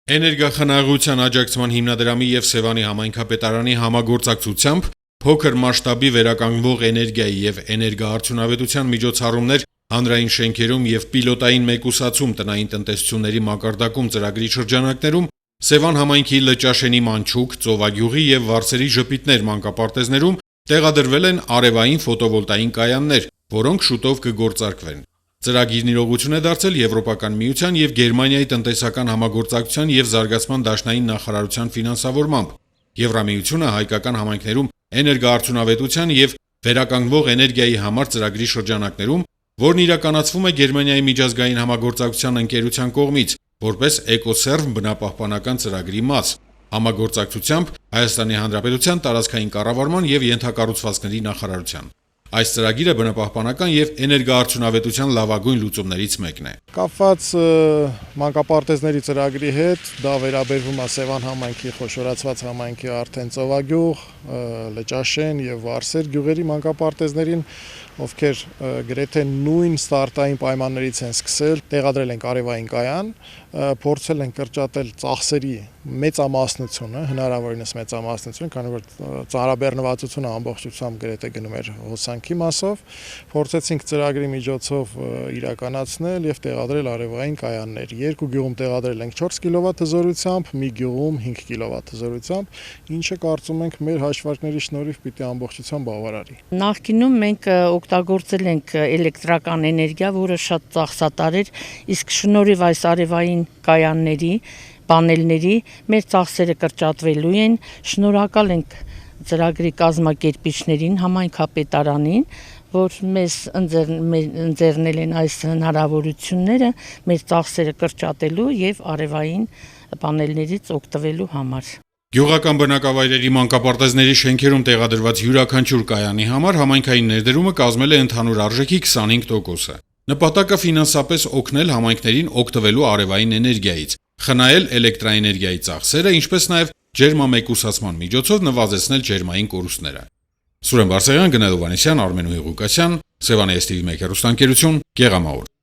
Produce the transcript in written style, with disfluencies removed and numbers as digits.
Էներգախնայողության աջակցման հիմնադրամի և Սևանի համայնքապետարանի համագործակցությամբ փոքր մասշտաբի վերականգնվող էներգիայի և էներգաարդյունավետության միջոցառումներ հանրային շենքերում և պիլոտային մեկուսացում տնային տնտեսությունների մակարդակում ծրագրի շրջանակներում Սևան համայնքի Լճաշենի Մանչուկ, Ծովագյուղի և Վարսերի ժպիտներ մանկապարտեզներում տեղադրվել են արևային ֆոտովոլտային կայաններ, որոնք շուտով կգործարկվեն։ Ծրագիրն իրողություն է դարձել Եվրոպական միության և Գերմանիայի տնտեսական համագործակցության և զարգացման դաշնային նախարարության ֆինանսավորմամբ։ Եվրամիությունը հայկական համայնքներում էներգաարդյունավետության և վերականգնվող էներգիայի համար ծրագրի շրջանակներում, որն իրականացվում է Գերմանիայի միջազգային համագործակցության ընկերության կողմից, որպես էկոսերվ բնապահպանական ծրագրի մաս, համագործակցությամբ Հայաստանի Հանրապետության տարածքային կառավարման և ենթակառուցվածքների նախարարության։ Այս ծրագիրը բնապահպանական և էներգաարդյունավետության լավագույն լուծումներից մեկն է։ Կապված մանկապարտեզների ծրագրի հետ դա վերաբերվում է Սևան համայնքի խոշորացված համայնքի արդեն Ծովագյուղ, Լճաշեն եւ Վարսեր գյուղերի մանկապարտեզներին, ովքեր գրեթե նույն ստարտային պայմաններից են սկսել, տեղադրել ենք արևային կայան, փորձել են կրճատել ծախսերի մեծամասնությունը, հնարավորինս մեծամասնություն, քանի որ ծանրաբեռնվածությունը ամբողջությամբ գրեթե գնում էր հոսանքի մասով, փորձեցինք ծրագրի միջոցով իրականացնել եւ տեղադրել արևային կայաններ։ Երկու գյուղում տեղադրել ենք 4 կիլովատ հզորությամբ, մի գյուղում 5 կիլովատ հզորությամբ, ինչը կարծում ենք մեր հաշվարկների շնորհիվ պիտի ամբողջությամբ բավարարի։ Նախկինում մենք օգտագործել ենք էլեկտրական էներգիա, որը շատ ծախսատար էր, իսկ շնորհիվ այս արևային կայանների, պանելների մեր ծախսերը կրճատվելու են։ Շնորհակալ ենք ծրագրի կազմակերպիչներին, համայնքապետարանին, որ մեզ ընձեռնել են այս հնարավորությունները մեր ծախսերը կրճատելու եւ արևային պանելներից օգտվելու համար։ Գյուղական բնակավայրերի մանկապարտեզների շենքերում տեղադրված յուրաքանչյուր կայանի համար համայնքային ներդրումը կազմել է ընդհանուր արժեքի 25%-ը։ Նպատակը ֆինանսապես օգնել համայնքներին օգտվելու արևային էներգիայից, խնայել էլեկտրաէներգիայի ծախսերը, ինչպես նաև ջերմամեկուսացման միջոցով նվազեցնել ջերմային կորուստները։ Սուրեն Բարսեղյան, Գնեդով Անիսյան, Արմեն Ղուկասյան, Սևանի STV1 հեռուստաընկերություն, Գեղամաուր։